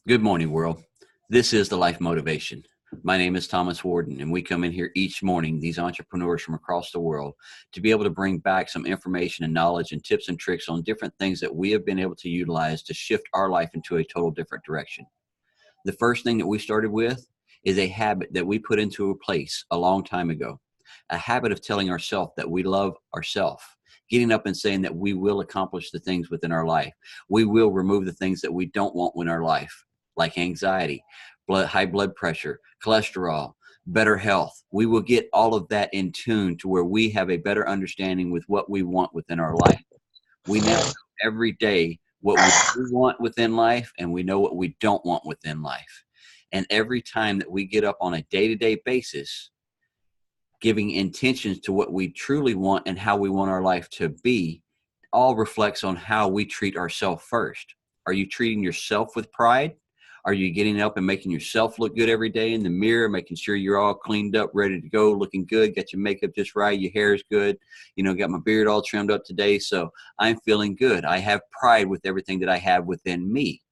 Good morning, world. This is the Life Motivation. My name is Thomas Warden, and we come in here each morning, these entrepreneurs from across the world, to be able to bring back some information and knowledge and tips and tricks on different things that we have been able to utilize to shift our life into a total different direction. The first thing that we started with is a habit that we put into a place a long time ago, a habit of telling ourselves that we love ourselves, getting up and saying that we will accomplish the things within our life. We will remove the things that we don't want in our life, like anxiety, high blood pressure, cholesterol, better health. We will get all of that in tune to where we have a better understanding with what we want within our life. We now know every day what we do want within life, and we know what we don't want within life. And every time that we get up on a day-to-day basis, giving intentions to what we truly want and how we want our life to be, all reflects on how we treat ourselves first. Are you treating yourself with pride? Are you getting up and making yourself look good every day in the mirror, making sure you're all cleaned up, ready to go, looking good, got your makeup just right, your hair is good, got my beard all trimmed up today, so I'm feeling good. I have pride with everything that I have within me.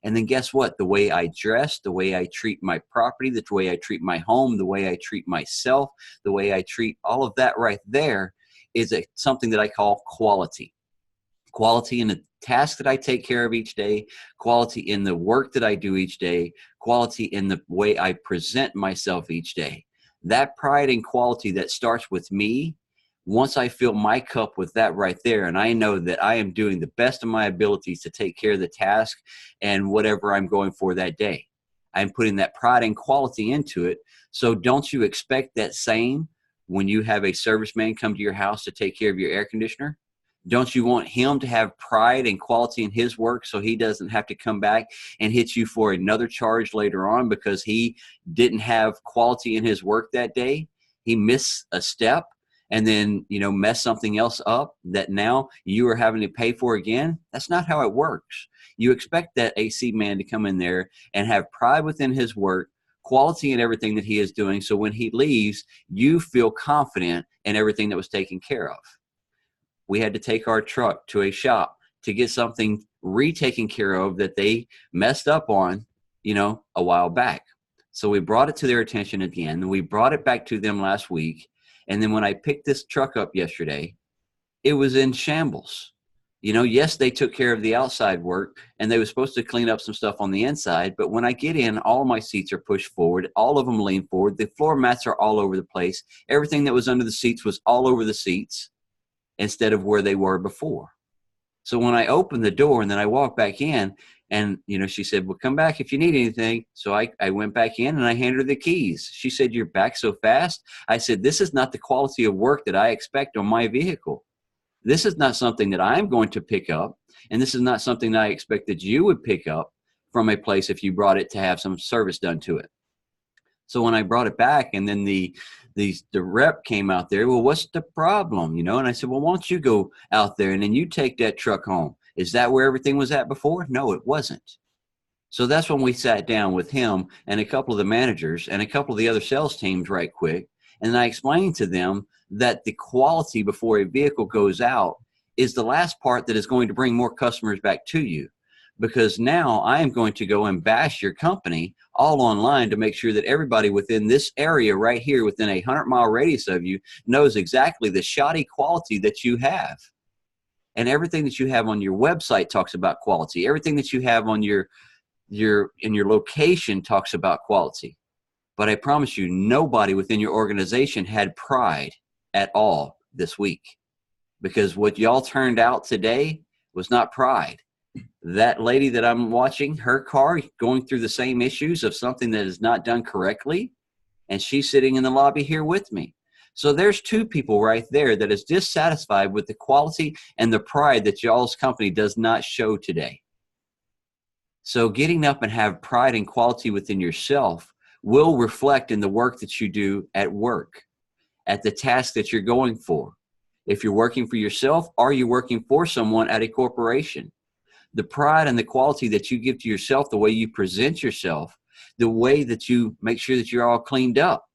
And then guess what? The way I dress, the way I treat my property, the way I treat my home, the way I treat myself, the way I treat all of that right there is something that I call quality. Quality in the task that I take care of each day, quality in the work that I do each day, quality in the way I present myself each day. That pride and quality that starts with me, once I fill my cup with that right there, and I know that I am doing the best of my abilities to take care of the task and whatever I'm going for that day, I'm putting that pride and quality into it. So don't you expect that same when you have a serviceman come to your house to take care of your air conditioner? Don't you want him to have pride and quality in his work so he doesn't have to come back and hit you for another charge later on because he didn't have quality in his work that day? He missed a step and then, mess something else up that now you are having to pay for again. That's not how it works. You expect that AC man to come in there and have pride within his work, quality in everything that he is doing. So when he leaves, you feel confident in everything that was taken care of. We had to take our truck to a shop to get something retaken care of that they messed up on, a while back. So we brought it to their attention again, and we brought it back to them last week. And then when I picked this truck up yesterday, it was in shambles. Yes, they took care of the outside work and they were supposed to clean up some stuff on the inside. But when I get in, all of my seats are pushed forward. All of them lean forward. The floor mats are all over the place. Everything that was under the seats was all over the seats instead of where they were before. So when I opened the door and then I walked back in and, she said, well, come back if you need anything. So I went back in and I handed her the keys. She said, you're back so fast? I said, this is not the quality of work that I expect on my vehicle. This is not something that I'm going to pick up. And this is not something that I expect that you would pick up from a place if you brought it to have some service done to it. So when I brought it back and then the rep came out there, well, what's the problem? And I said, well, why don't you go out there and then you take that truck home? Is that where everything was at before? No, it wasn't. So that's when we sat down with him and a couple of the managers and a couple of the other sales teams right quick. And I explained to them that the quality before a vehicle goes out is the last part that is going to bring more customers back to you. Because now I am going to go and bash your company all online to make sure that everybody within this area right here within a 100-mile radius of you knows exactly the shoddy quality that you have. And everything that you have on your website talks about quality. Everything that you have on your location talks about quality. But I promise you, nobody within your organization had pride at all this week. Because what y'all turned out today was not pride. That lady that I'm watching, her car going through the same issues of something that is not done correctly, and she's sitting in the lobby here with me. So there's two people right there that is dissatisfied with the quality and the pride that y'all's company does not show today. So getting up and have pride and quality within yourself will reflect in the work that you do at work, at the task that you're going for. If you're working for yourself, are you working for someone at a corporation? The pride and the quality that you give to yourself, the way you present yourself, the way that you make sure that you're all cleaned up,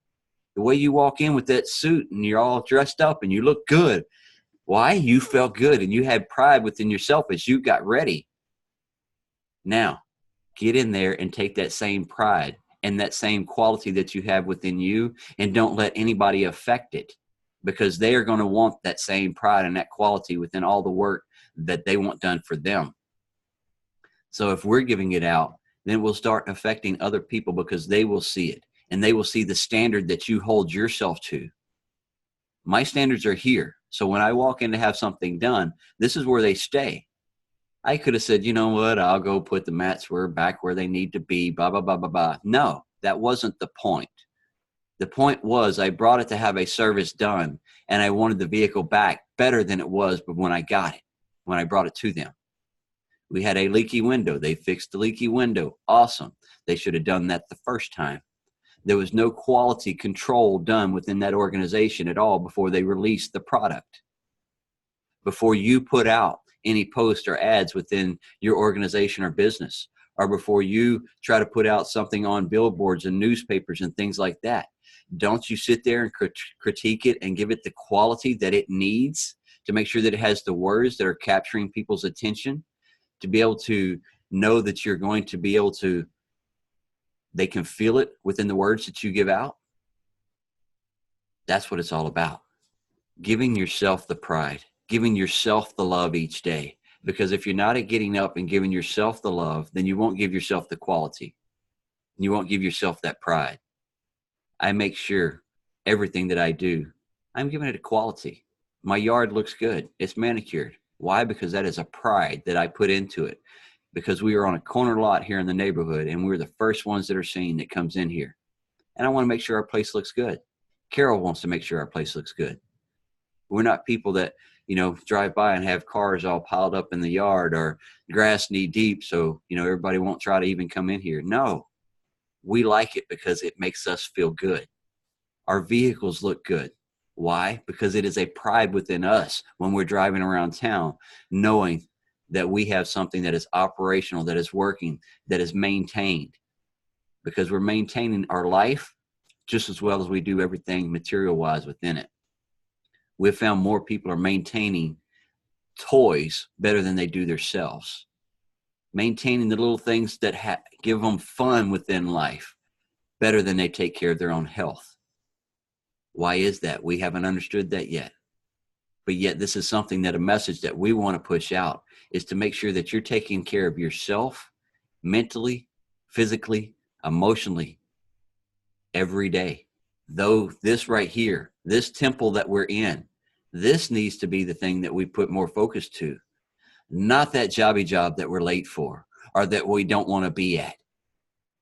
the way you walk in with that suit and you're all dressed up and you look good. Why? You felt good and you had pride within yourself as you got ready. Now, Get in there and take that same pride and that same quality that you have within you, and don't let anybody affect it, because they are going to want that same pride and that quality within all the work that they want done for them. So if we're giving it out, then it will start affecting other people, because they will see it and they will see the standard that you hold yourself to. My standards are here. So when I walk in to have something done, this is where they stay. I could have said, you know what, I'll go put the mats back where they need to be, blah, blah, blah, blah, blah. No, that wasn't the point. The point was I brought it to have a service done, and I wanted the vehicle back better than it was but when I got it, when I brought it to them. We had a leaky window. They fixed the leaky window. Awesome. They should have done that the first time. There was no quality control done within that organization at all before they released the product. Before you put out any posts or ads within your organization or business, or before you try to put out something on billboards and newspapers and things like that, don't you sit there and critique it and give it the quality that it needs to make sure that it has the words that are capturing people's attention, to be able to know that you're going to be able to, they can feel it within the words that you give out. That's what it's all about. Giving yourself the pride, giving yourself the love each day. Because if you're not at getting up and giving yourself the love, then you won't give yourself the quality. You won't give yourself that pride. I make sure everything that I do, I'm giving it a quality. My yard looks good. It's manicured. Why? Because that is a pride that I put into it. Because we are on a corner lot here in the neighborhood, and we're the first ones that are seen that comes in here. And I want to make sure our place looks good. Carol wants to make sure our place looks good. We're not people that, drive by and have cars all piled up in the yard or grass knee deep. So, everybody won't try to even come in here. No, we like it because it makes us feel good. Our vehicles look good. Why? Because it is a pride within us when we're driving around town, knowing that we have something that is operational, that is working, that is maintained, because we're maintaining our life just as well as we do everything material-wise within it. We've found more people are maintaining toys better than they do themselves, maintaining the little things that give them fun within life better than they take care of their own health. Why is that? We haven't understood that yet. But yet this is something that a message that we want to push out is to make sure that you're taking care of yourself mentally, physically, emotionally every day. Though this right here, this temple that we're in, this needs to be the thing that we put more focus to, not that jobby job that we're late for or that we don't want to be at.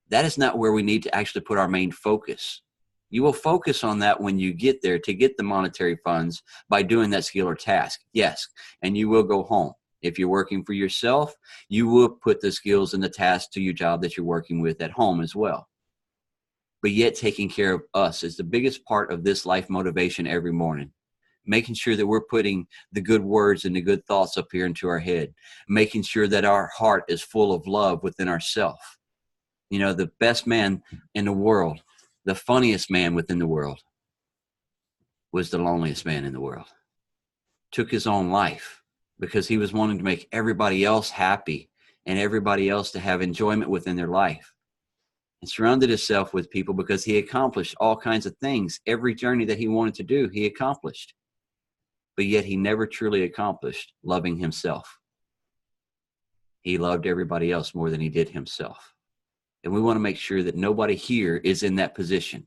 That is not where we need to actually put our main focus. You will focus on that when you get there to get the monetary funds by doing that skill or task. Yes, and you will go home. If you're working for yourself, you will put the skills and the tasks to your job that you're working with at home as well. But yet taking care of us is the biggest part of this life motivation every morning. Making sure that we're putting the good words and the good thoughts up here into our head. Making sure that our heart is full of love within ourselves. The best man in the world, the funniest man within the world, was the loneliest man in the world. Took his own life because he was wanting to make everybody else happy and everybody else to have enjoyment within their life. And surrounded himself with people because he accomplished all kinds of things. Every journey that he wanted to do, he accomplished. But yet he never truly accomplished loving himself. He loved everybody else more than he did himself. And we want to make sure that nobody here is in that position.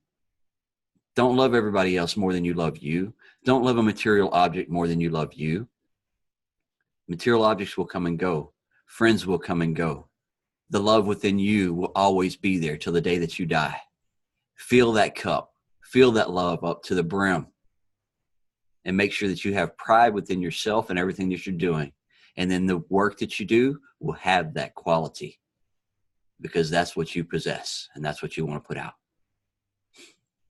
Don't love everybody else more than you love you. Don't love a material object more than you love you. Material objects will come and go. Friends will come and go. The love within you will always be there till the day that you die. Fill that cup. Fill that love up to the brim. And make sure that you have pride within yourself and everything that you're doing. And then the work that you do will have that quality. Because that's what you possess. And that's what you want to put out.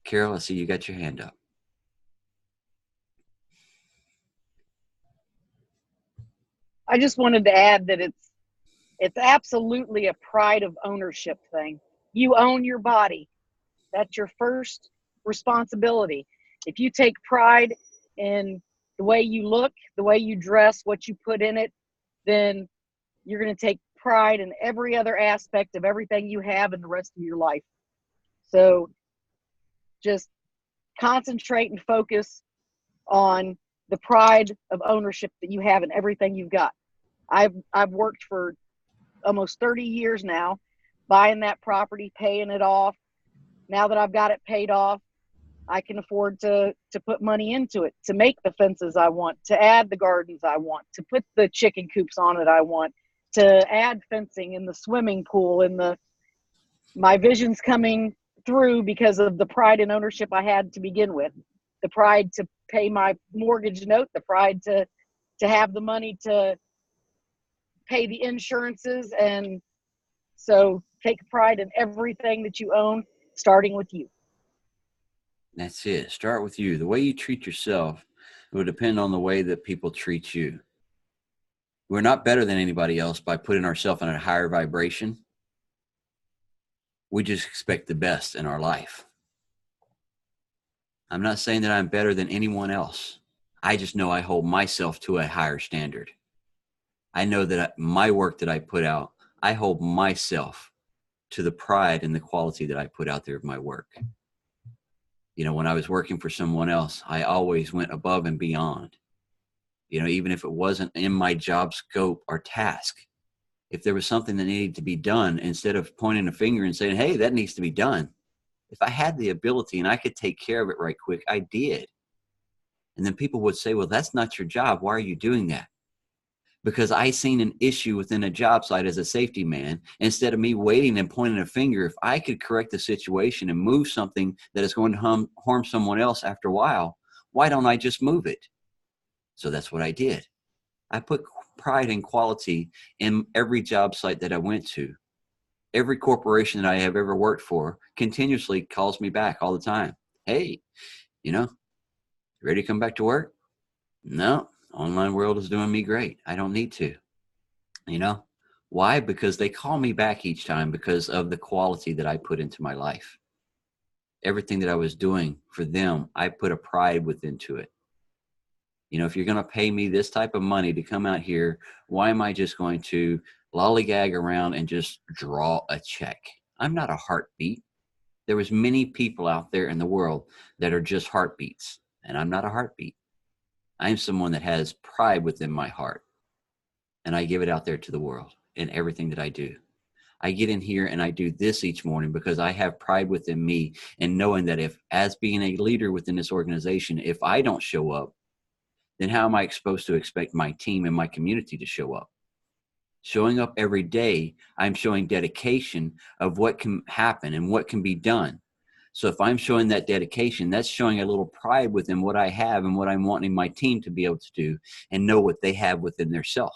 Carol, I see you got your hand up. I just wanted to add that it's absolutely a pride of ownership thing. You own your body. That's your first responsibility. If you take pride in the way you look, the way you dress, what you put in it, then you're going to take pride in every other aspect of everything you have in the rest of your life. So just concentrate and focus on the pride of ownership that you have in everything you've got. I've worked for almost 30 years now, buying that property, paying it off. Now that I've got it paid off, I can afford to put money into it, to make the fences I want, to add the gardens I want, to put the chicken coops on it I want, to add fencing in the swimming pool, and my vision's coming through because of the pride and ownership I had to begin with. The pride to pay my mortgage note, the pride to have the money to pay the insurances. And so take pride in everything that you own, starting with you. That's it. Start with you. The way you treat yourself will depend on the way that people treat you. We're not better than anybody else by putting ourselves in a higher vibration. We just expect the best in our life. I'm not saying that I'm better than anyone else. I just know I hold myself to a higher standard. I know that my work that I put out, I hold myself to the pride and the quality that I put out there of my work. You know, when I was working for someone else, I always went above and beyond. You know, even if it wasn't in my job scope or task, if there was something that needed to be done, instead of pointing a finger and saying, hey, that needs to be done, if I had the ability and I could take care of it right quick, I did. And then people would say, well, that's not your job. Why are you doing that? Because I seen an issue within a job site as a safety man. Instead of me waiting and pointing a finger, if I could correct the situation and move something that is going to harm someone else after a while, why don't I just move it? So that's what I did. I put pride and quality in every job site that I went to. Every corporation that I have ever worked for continuously calls me back all the time. Hey, you know, ready to come back to work? No, online world is doing me great. I don't need to. You know, why? Because they call me back each time because of the quality that I put into my life. Everything that I was doing for them, I put a pride within to it. You know, if you're going to pay me this type of money to come out here, why am I just going to lollygag around and just draw a check? I'm not a heartbeat. There was many people out there in the world that are just heartbeats, and I'm not a heartbeat. I'm someone that has pride within my heart, and I give it out there to the world in everything that I do. I get in here and I do this each morning because I have pride within me, and knowing that if, as being a leader within this organization, if I don't show up, then how am I supposed to expect my team and my community to show up? Showing up every day, I'm showing dedication of what can happen and what can be done. So if I'm showing that dedication, that's showing a little pride within what I have and what I'm wanting my team to be able to do and know what they have within their self.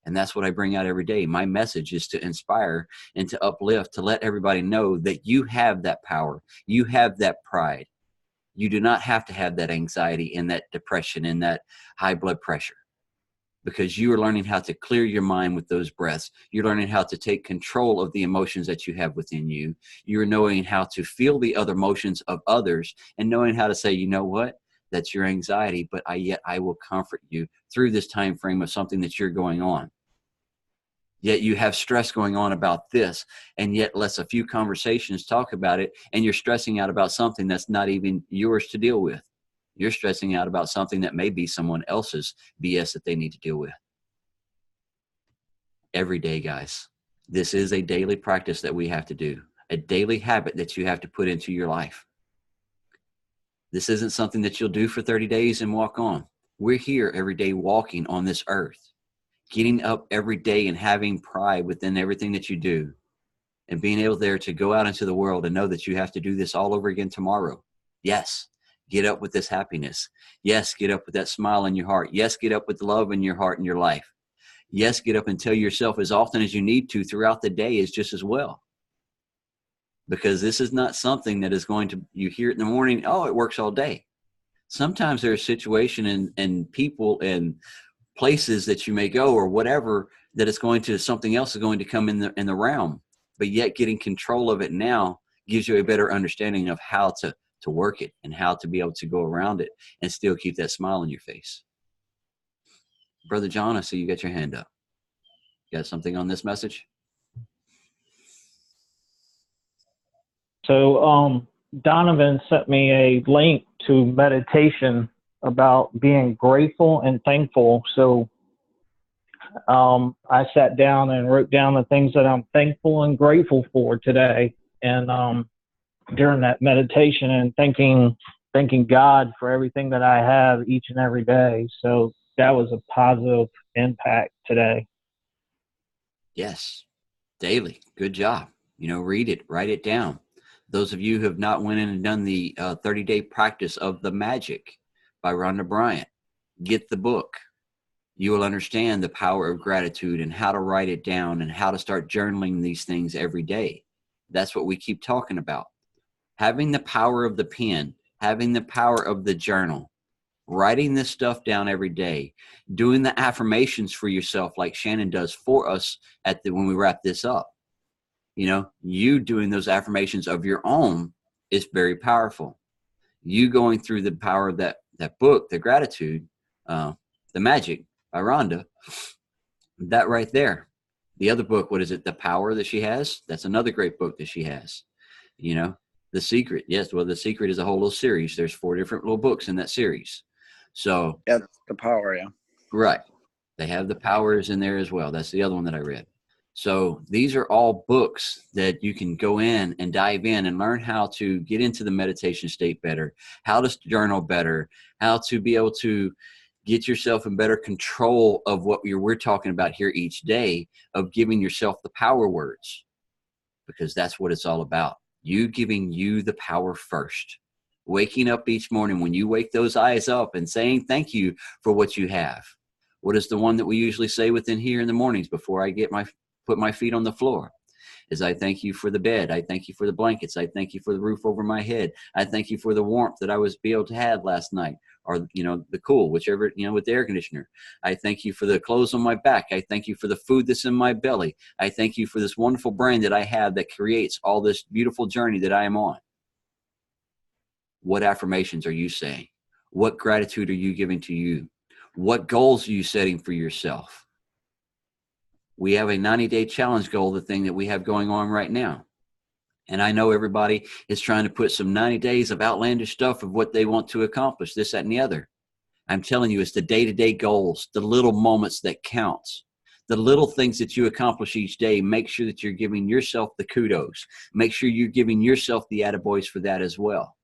And that's what I bring out every day. My message is to inspire and to uplift, to let everybody know that you have that power. You have that pride. You do not have to have that anxiety and that depression and that high blood pressure, because you are learning how to clear your mind with those breaths. You're learning how to take control of the emotions that you have within you. You're knowing how to feel the other emotions of others and knowing how to say, you know what, that's your anxiety, but yet I will comfort you through this time frame of something that you're going on. Yet you have stress going on about this, and yet let's a few conversations talk about it, and you're stressing out about something that's not even yours to deal with. You're stressing out about something that may be someone else's BS that they need to deal with. Every day, guys, this is a daily practice that we have to do, a daily habit that you have to put into your life. This isn't something that you'll do for 30 days and walk on. We're here every day walking on this earth, getting up every day and having pride within everything that you do, and being able there to go out into the world and know that you have to do this all over again tomorrow. Yes, get up with this happiness. Yes, get up with that smile in your heart. Yes, get up with love in your heart and your life. Yes, get up and tell yourself as often as you need to throughout the day is just as well. Because this is not something that is going to, you hear it in the morning, oh, it works all day. Sometimes there's a situation and people and places that you may go or whatever that it's going to, something else is going to come in the realm, but yet getting control of it now gives you a better understanding of how to work it and how to be able to go around it and still keep that smile on your face. Brother John, I see you got your hand up. Got something on this message? So Donovan sent me a link to meditation about being grateful and thankful. So I sat down and wrote down the things that I'm thankful and grateful for today. And during that meditation and thanking God for everything that I have each and every day. So that was a positive impact today. Yes. Daily. Good job. Read it, write it down. Those of you who have not went in and done the 30-day practice of the magic by Rhonda Bryant, get the book. You will understand the power of gratitude and how to write it down and how to start journaling these things every day. That's what we keep talking about. Having the power of the pen, having the power of the journal, writing this stuff down every day, doing the affirmations for yourself like Shannon does for us when we wrap this up. You doing those affirmations of your own is very powerful. You going through the power of that book, the gratitude, the magic by Rhonda, that right there. The other book, what is it? The Power that she has. That's another great book that she has. The Secret. Yes. Well, The Secret is a whole little series. There's 4 different little books in that series. So yeah, The Power. Yeah. Right. They have The Powers in there as well. That's the other one that I read. So these are all books that you can go in and dive in and learn how to get into the meditation state better, how to journal better, how to be able to get yourself in better control of what we're talking about here each day, of giving yourself the power words, because that's what it's all about. You giving you the power first. Waking up each morning, when you wake those eyes up and saying thank you for what you have. What is the one that we usually say within here in the mornings before I put my feet on the floor? Is I thank you for the bed. I thank you for the blankets. I thank you for the roof over my head. I thank you for the warmth that I was able to have last night, or, the cool, whichever, with the air conditioner. I thank you for the clothes on my back. I thank you for the food that's in my belly. I thank you for this wonderful brain that I have that creates all this beautiful journey that I am on. What affirmations are you saying? What gratitude are you giving to you? What goals are you setting for yourself? We have a 90-day challenge goal, the thing that we have going on right now. And I know everybody is trying to put some 90 days of outlandish stuff of what they want to accomplish, this, that, and the other. I'm telling you, it's the day-to-day goals, the little moments that counts. The little things that you accomplish each day, make sure that you're giving yourself the kudos. Make sure you're giving yourself the attaboys for that as well.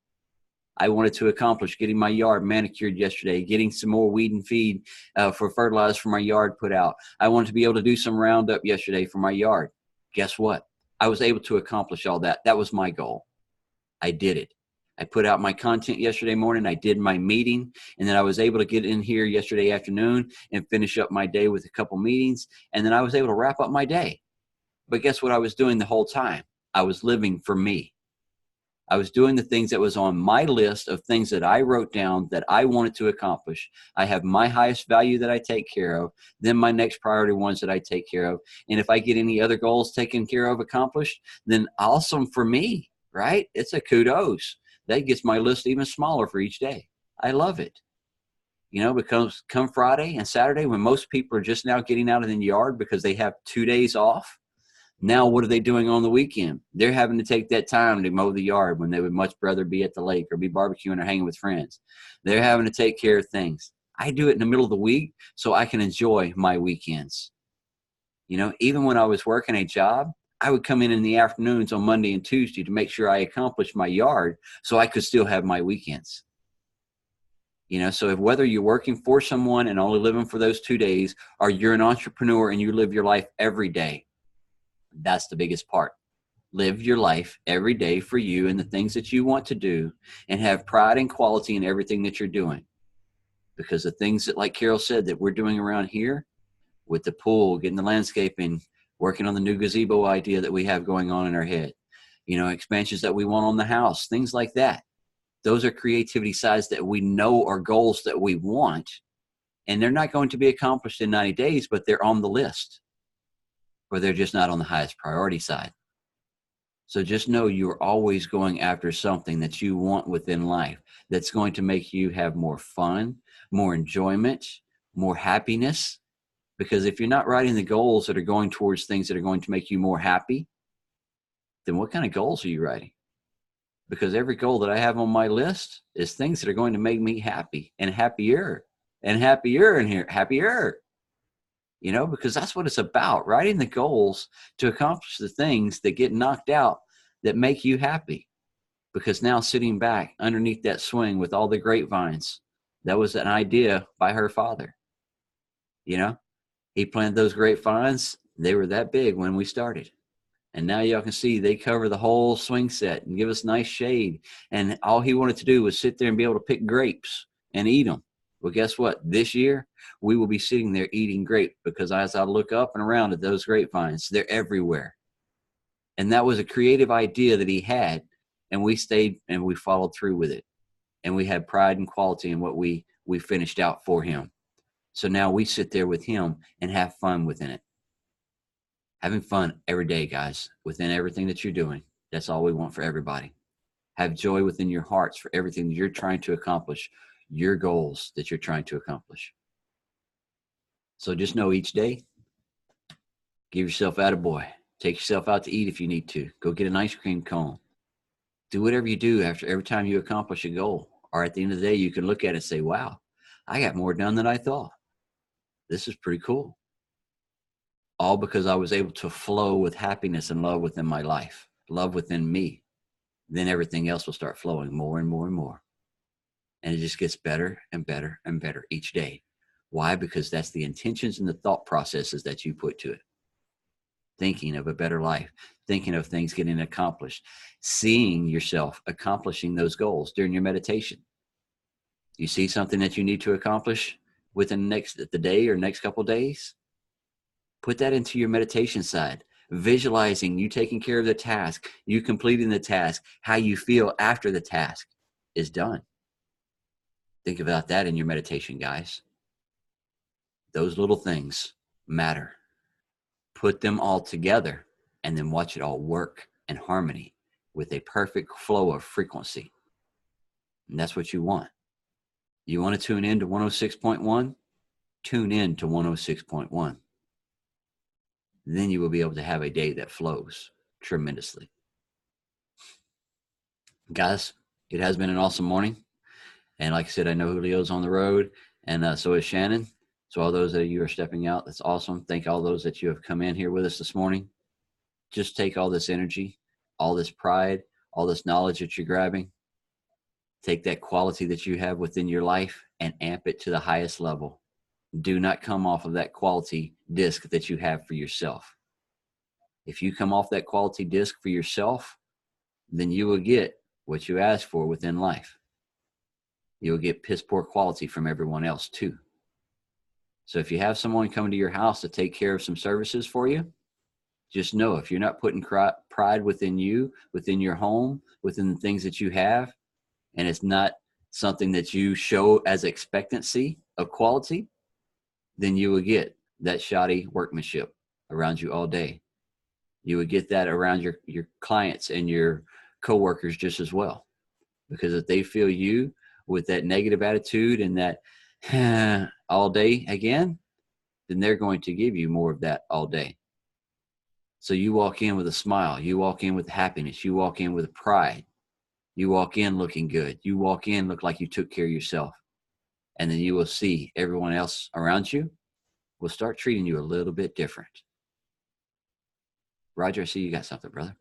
I wanted to accomplish getting my yard manicured yesterday, getting some more weed and feed for fertilizer for my yard put out. I wanted to be able to do some roundup yesterday for my yard. Guess what? I was able to accomplish all that. That was my goal. I did it. I put out my content yesterday morning. I did my meeting, and then I was able to get in here yesterday afternoon and finish up my day with a couple meetings. And then I was able to wrap up my day. But guess what I was doing the whole time? I was living for me. I was doing the things that was on my list of things that I wrote down that I wanted to accomplish. I have my highest value that I take care of, then my next priority ones that I take care of. And if I get any other goals taken care of, accomplished, then awesome for me, right? It's a kudos. That gets my list even smaller for each day. I love it. Because come Friday and Saturday, when most people are just now getting out of the yard because they have 2 days off, now what are they doing on the weekend? They're having to take that time to mow the yard when they would much rather be at the lake or be barbecuing or hanging with friends. They're having to take care of things. I do it in the middle of the week so I can enjoy my weekends. Even when I was working a job, I would come in the afternoons on Monday and Tuesday to make sure I accomplished my yard so I could still have my weekends. So if whether you're working for someone and only living for those 2 days, or you're an entrepreneur and you live your life every day, that's the biggest part. Live your life every day for you and the things that you want to do, and have pride and quality in everything that you're doing. Because the things that, like Carol said, that we're doing around here with the pool, getting the landscaping, working on the new gazebo idea that we have going on in our head, expansions that we want on the house, things like that. Those are creativity sides that we know are goals that we want, and they're not going to be accomplished in 90 days, but they're on the list, or they're just not on the highest priority side. So just know you're always going after something that you want within life that's going to make you have more fun, more enjoyment, more happiness, Because if you're not writing the goals that are going towards things that are going to make you more happy, then what kind of goals are you writing? Because every goal that I have on my list is things that are going to make me happy and happier and happier and here, happier. You know, because that's what it's about, writing the goals to accomplish the things that get knocked out that make you happy. Because now sitting back underneath that swing with all the grapevines, that was an idea by her father. You know, he planted those grapevines. They were that big when we started. And now y'all can see they cover the whole swing set and give us nice shade. And all he wanted to do was sit there and be able to pick grapes and eat them. Well, guess what? This year, we will be sitting there eating grape, because as I look up and around at those grapevines, they're everywhere. And that was a creative idea that he had, and we stayed and we followed through with it. And we had pride and quality in what we finished out for him. So now we sit there with him and have fun within it. Having fun every day, guys, within everything that you're doing. That's all we want for everybody. Have joy within your hearts for everything that you're trying to accomplish, your goals that you're trying to accomplish. So just know each day, give yourself out a boy. Take yourself out to eat if you need to. Go get an ice cream cone. Do whatever you do after every time you accomplish a goal. Or at the end of the day, you can look at it and say, wow, I got more done than I thought. This is pretty cool. All because I was able to flow with happiness and love within my life, love within me. Then everything else will start flowing more and more and more. And it just gets better and better and better each day. Why? Because that's the intentions and the thought processes that you put to it. Thinking of a better life, thinking of things getting accomplished, seeing yourself accomplishing those goals during your meditation. You see something that you need to accomplish within the day or next couple of days, put that into your meditation side, visualizing you taking care of the task, you completing the task, how you feel after the task is done. Think about that in your meditation, guys. Those little things matter. Put them all together and then watch it all work in harmony with a perfect flow of frequency. And that's what you want. You want to tune in to 106.1? Tune in to 106.1. Then you will be able to have a day that flows tremendously. Guys, it has been an awesome morning. And like I said, I know Julio's on the road, and so is Shannon. So all those that you are stepping out, that's awesome. Thank all those that you have come in here with us this morning. Just take all this energy, all this pride, all this knowledge that you're grabbing. Take that quality that you have within your life and amp it to the highest level. Do not come off of that quality disc that you have for yourself. If you come off that quality disc for yourself, then you will get what you ask for within life. You'll get piss poor quality from everyone else too. So if you have someone coming to your house to take care of some services for you, just know if you're not putting pride within you, within your home, within the things that you have, and it's not something that you show as expectancy of quality, then you will get that shoddy workmanship around you all day. You would get that around your clients and your coworkers just as well. Because if they feel you with that negative attitude and that all day again, then they're going to give you more of that all day. So you walk in with a smile. You walk in with happiness. You walk in with pride. You walk in looking good. You walk in look like you took care of yourself. And then you will see everyone else around you will start treating you a little bit different. Roger, I see you got something, brother.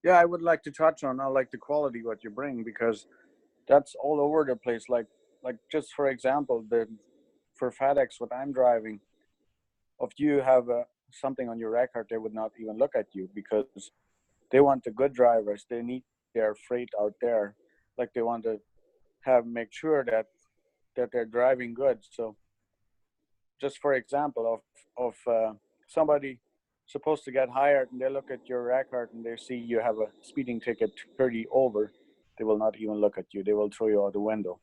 Yeah, I would like to touch on the quality what you bring, because that's all over the place. Like just for example, for FedEx, what I'm driving, if you have something on your record, they would not even look at you, because they want the good drivers. They need their freight out there. Like they want to make sure that they're driving good. So just for example of somebody supposed to get hired, and they look at your record and they see you have a speeding ticket 30 over, they will not even look at you. They will throw you out the window.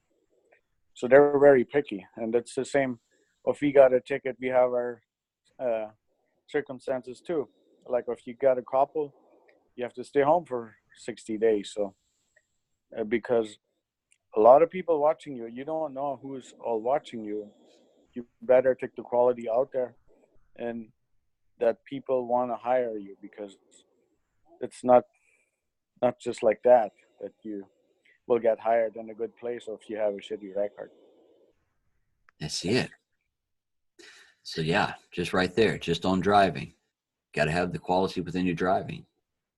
So they're very picky. And it's the same. If we got a ticket, we have our circumstances too. Like if you got a couple, you have to stay home for 60 days. So because a lot of people watching you, you don't know who's all watching you. you better take the quality out there, and that people want to hire you, because it's not just like that you will get hired in a good place if you have a shitty record. That's it. So yeah, just right there, just on driving, got to have the quality within your driving,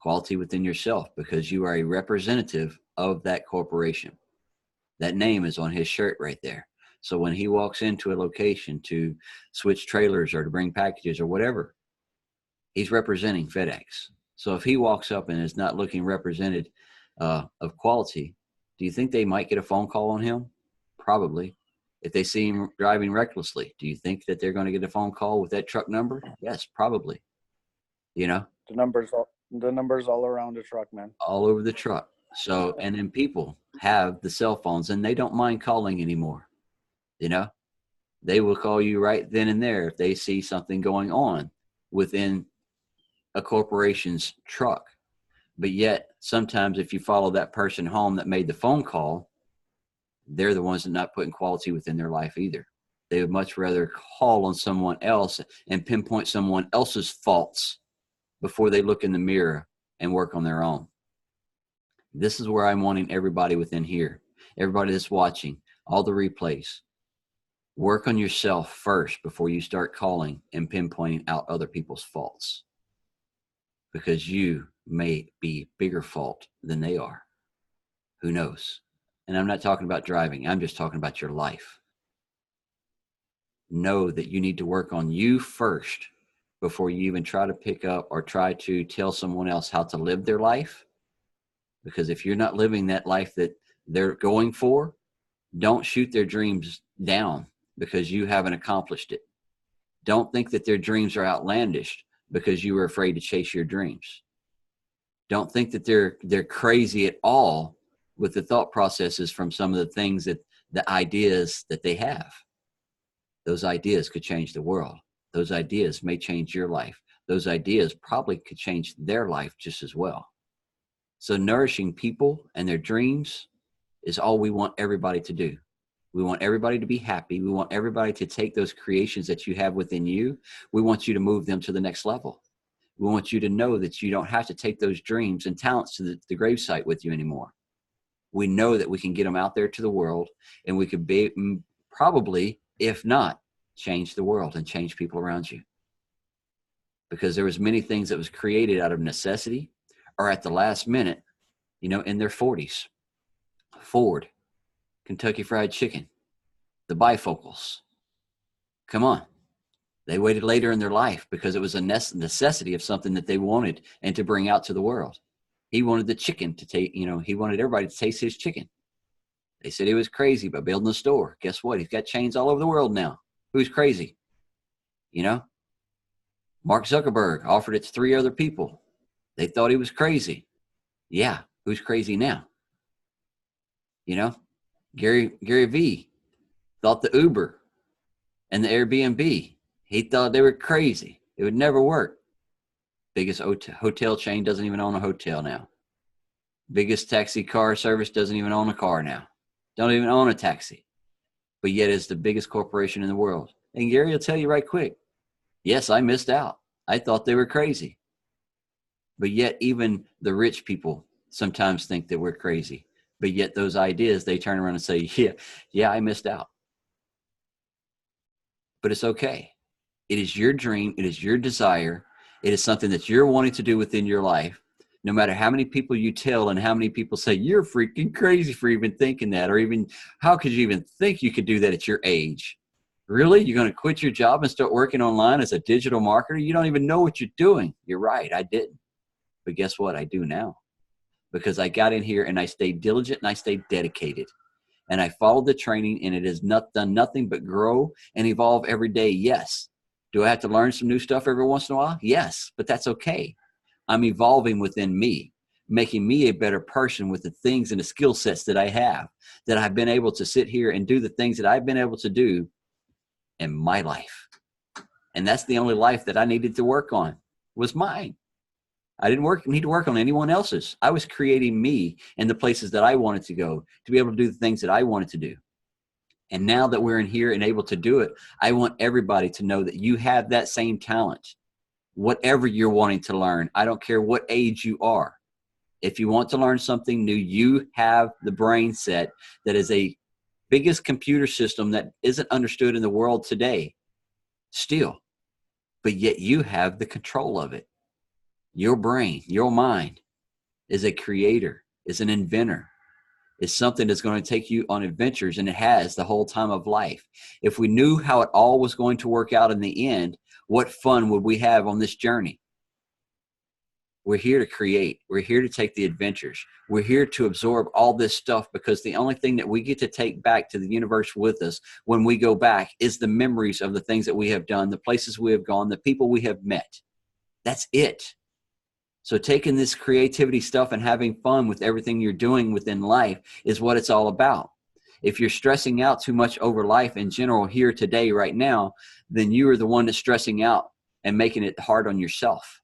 quality within yourself, because you are a representative of that corporation. That name is on his shirt right there. So when he walks into a location to switch trailers or to bring packages or whatever, he's representing FedEx. So if he walks up and is not looking represented of quality, do you think they might get a phone call on him? Probably. If they see him driving recklessly, do you think that they're going to get a phone call with that truck number? Yes, probably. You know, the numbers all around the truck, man. All over the truck. So, and then people have the cell phones and they don't mind calling anymore. You know, they will call you right then and there if they see something going on within a corporation's truck. But yet sometimes if you follow that person home that made the phone call, they're the ones that are not putting quality within their life either. They would much rather call on someone else and pinpoint someone else's faults before they look in the mirror and work on their own. This is where I'm wanting everybody within here, everybody that's watching, all the replays. Work on yourself first before you start calling and pinpointing out other people's faults, because you may be bigger fault than they are. Who knows? And I'm not talking about driving. I'm just talking about your life. Know that you need to work on you first before you even try to pick up or try to tell someone else how to live their life. Because if you're not living that life that they're going for, don't shoot their dreams down because you haven't accomplished it. Don't think that their dreams are outlandish because you were afraid to chase your dreams. Don't think that they're crazy at all with the thought processes from some of the things that the ideas that they have. Those ideas could change the world. Those ideas may change your life. Those ideas probably could change their life just as well. So nourishing people and their dreams is all we want everybody to do. We want everybody to be happy. We want everybody to take those creations that you have within you. We want you to move them to the next level. We want you to know that you don't have to take those dreams and talents to the gravesite with you anymore. We know that we can get them out there to the world, and we could be probably, if not, change the world and change people around you. Because there was many things that was created out of necessity or at the last minute, you know, in their 40s. Ford, Kentucky Fried Chicken, the bifocals. Come on. They waited later in their life because it was a necessity of something that they wanted and to bring out to the world. He wanted the chicken to take, you know, he wanted everybody to taste his chicken. They said he was crazy by building a store. Guess what? He's got chains all over the world now. Who's crazy? You know, Mark Zuckerberg offered it to 3 other people. They thought he was crazy. Yeah. Who's crazy now? You know, Gary V thought the Uber and the Airbnb, he thought they were crazy. It would never work. Biggest hotel chain doesn't even own a hotel now. Biggest taxi car service doesn't even own a car now. Don't even own a taxi. But yet it's the biggest corporation in the world. And Gary will tell you right quick, yes, I missed out. I thought they were crazy. But yet even the rich people sometimes think that we're crazy. But yet those ideas, they turn around and say, yeah, I missed out. But it's okay. It is your dream. It is your desire. It is something that you're wanting to do within your life. No matter how many people you tell and how many people say, you're freaking crazy for even thinking that, or even how could you even think you could do that at your age? Really? You're going to quit your job and start working online as a digital marketer? You don't even know what you're doing. You're right. I didn't. But guess what? I do now. Because I got in here and I stayed diligent and I stayed dedicated. And I followed the training, and it has not done nothing but grow and evolve every day. Yes. Do I have to learn some new stuff every once in a while? Yes, but that's okay. I'm evolving within me, making me a better person with the things and the skill sets that I have, that I've been able to sit here and do the things that I've been able to do in my life. And that's the only life that I needed to work on, was mine. I didn't need to work on anyone else's. I was creating me in the places that I wanted to go to be able to do the things that I wanted to do. And now that we're in here and able to do it, I want everybody to know that you have that same talent. Whatever you're wanting to learn, I don't care what age you are. If you want to learn something new, you have the brain set that is a biggest computer system that isn't understood in the world today still, but yet you have the control of it. Your brain, your mind is a creator, is an inventor, is something that's going to take you on adventures, and it has the whole time of life. If we knew how it all was going to work out in the end, what fun would we have on this journey? We're here to create. We're here to take the adventures. We're here to absorb all this stuff, because the only thing that we get to take back to the universe with us when we go back is the memories of the things that we have done, the places we have gone, the people we have met. That's it. So taking this creativity stuff and having fun with everything you're doing within life is what it's all about. If you're stressing out too much over life in general here today, right now, then you are the one that's stressing out and making it hard on yourself.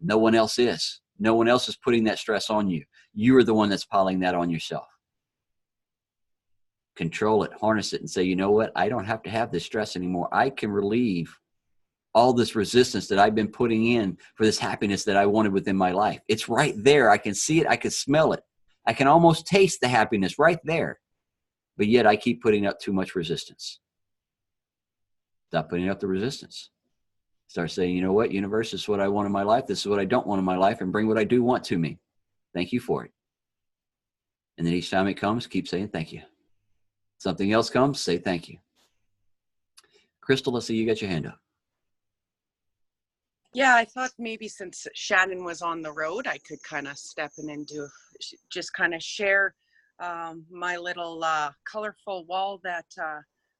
No one else is. No one else is putting that stress on you. You are the one that's piling that on yourself. Control it, harness it, and say, you know what? I don't have to have this stress anymore. I can relieve all this resistance that I've been putting in for this happiness that I wanted within my life. It's right there. I can see it. I can smell it. I can almost taste the happiness right there. But yet I keep putting up too much resistance. Stop putting up the resistance. Start saying, you know what, universe, this is what I want in my life. This is what I don't want in my life, and bring what I do want to me. Thank you for it. And then each time it comes, keep saying thank you. Something else comes, say thank you. Crystal, let's see, you got your hand up. Yeah, I thought maybe since Shannon was on the road, I could kind of step in and just kind of share my little colorful wall that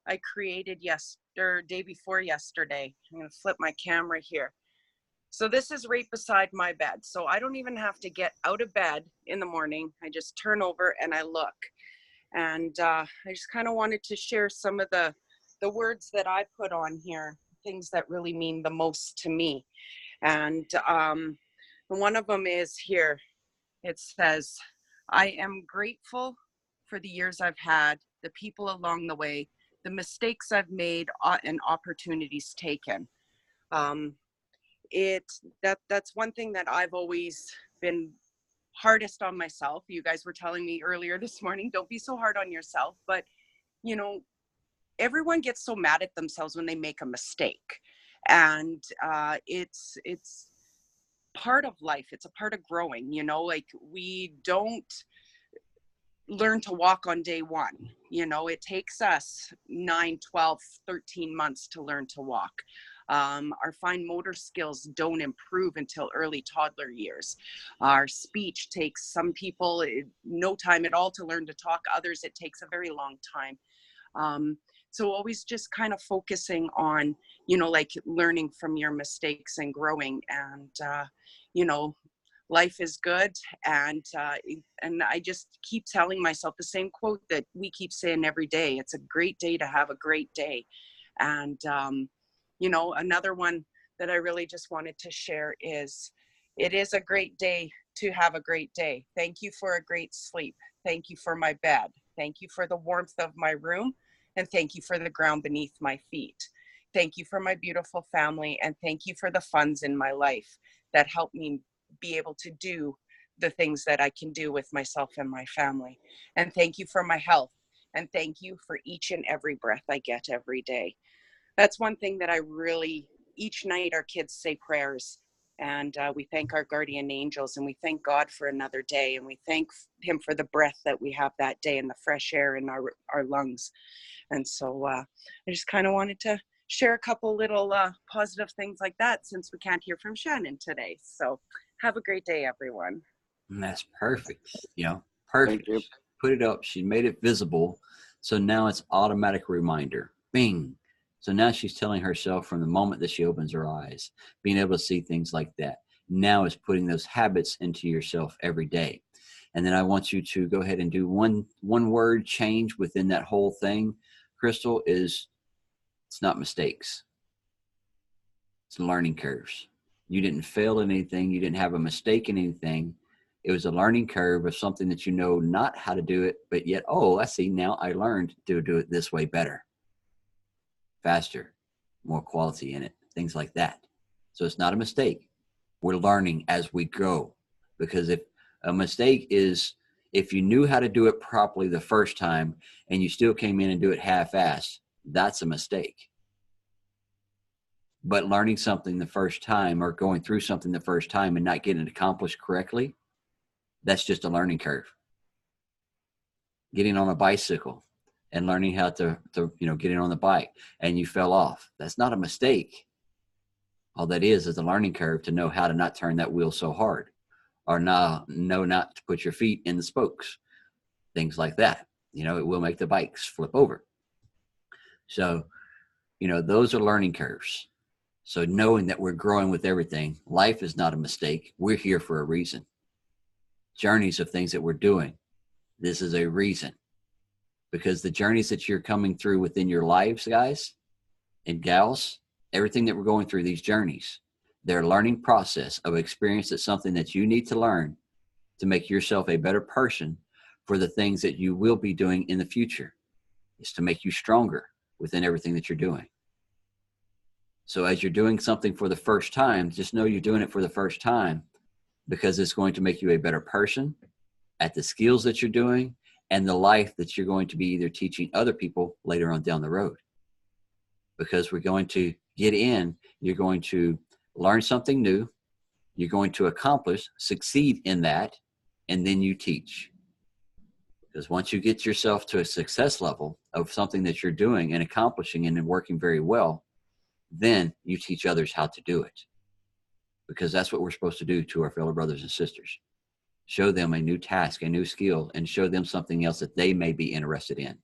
I created day before yesterday. I'm going to flip my camera here. So this is right beside my bed. So I don't even have to get out of bed in the morning. I just turn over and I look. And I just kind of wanted to share some of the words that I put on here, things that really mean the most to me. And one of them is here. It says, I am grateful for the years I've had, the people along the way, the mistakes I've made, and opportunities taken. That's one thing that I've always been hardest on myself. You guys were telling me earlier this morning, don't be so hard on yourself. But, you know, everyone gets so mad at themselves when they make a mistake. And it's part of life. It's a part of growing, you know, like we don't learn to walk on day one. You know, it takes us 9, 12, 13 months to learn to walk. Our fine motor skills don't improve until early toddler years. Our speech takes some people no time at all to learn to talk. Others, it takes a very long time. So always just kind of focusing on, you know, like learning from your mistakes and growing. And, you know, life is good. And I just keep telling myself the same quote that we keep saying every day. It's a great day to have a great day. And, you know, another one that I really just wanted to share is, it is a great day to have a great day. Thank you for a great sleep. Thank you for my bed. Thank you for the warmth of my room. And thank you for the ground beneath my feet. Thank you for my beautiful family. And thank you for the funds in my life that help me be able to do the things that I can do with myself and my family. And thank you for my health. And thank you for each and every breath I get every day. That's one thing that I really, each night our kids say prayers, and we thank our guardian angels, and we thank God for another day, and we thank him for the breath that we have that day and the fresh air in our lungs. And so I just kind of wanted to share a couple little positive things like that, since we can't hear from Shannon today. So have a great day, everyone. And that's perfect. You know, perfect. Thank you. Put it up. She made it visible. So now it's automatic reminder. Bing. So now she's telling herself from the moment that she opens her eyes, being able to see things like that. Now is putting those habits into yourself every day. And then I want you to go ahead and do one word change within that whole thing. Crystal, is it's not mistakes. It's learning curves. You didn't fail in anything. You didn't have a mistake in anything. It was a learning curve of something that you know not how to do it, but yet, oh, I see now I learned to do it this way better, faster, more quality in it, things like that. So it's not a mistake. We're learning as we go, because if a mistake is if you knew how to do it properly the first time and you still came in and do it half-assed, that's a mistake. But learning something the first time or going through something the first time and not getting it accomplished correctly, that's just a learning curve. Getting on a bicycle and learning how to get in on the bike and you fell off, that's not a mistake. All that is a learning curve to know how to not turn that wheel so hard, or know not to put your feet in the spokes, things like that. It will make the bikes flip over. So, those are learning curves. So knowing that we're growing with everything, life is not a mistake. We're here for a reason. Journeys of things that we're doing, this is a reason. Because the journeys that you're coming through within your lives, guys and gals, everything that we're going through, these journeys, they're a learning process of experience. That's something that you need to learn to make yourself a better person for the things that you will be doing in the future. It's to make you stronger within everything that you're doing. So as you're doing something for the first time, just know you're doing it for the first time because it's going to make you a better person at the skills that you're doing and the life that you're going to be either teaching other people later on down the road. Because we're going to get in, you're going to learn something new, you're going to accomplish, succeed in that, and then you teach. Because once you get yourself to a success level of something that you're doing and accomplishing and working very well, then you teach others how to do it. Because that's what we're supposed to do to our fellow brothers and sisters. Show them a new task, a new skill, and show them something else that they may be interested in.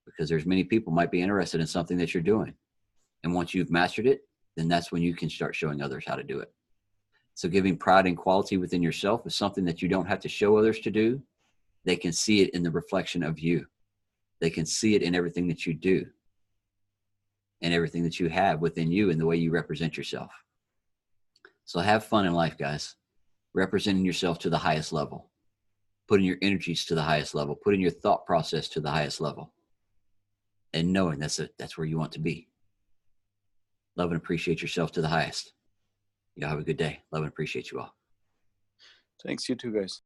Because there's many people might be interested in something that you're doing. And once you've mastered it, then that's when you can start showing others how to do it. So giving pride and quality within yourself is something that you don't have to show others to do. They can see it in the reflection of you. They can see it in everything that you do and everything that you have within you and the way you represent yourself. So have fun in life, guys. Representing yourself to the highest level. Putting your energies to the highest level. Putting your thought process to the highest level. And knowing that's where you want to be. Love and appreciate yourself to the highest. Y'all have a good day. Love and appreciate you all. Thanks, you too, guys.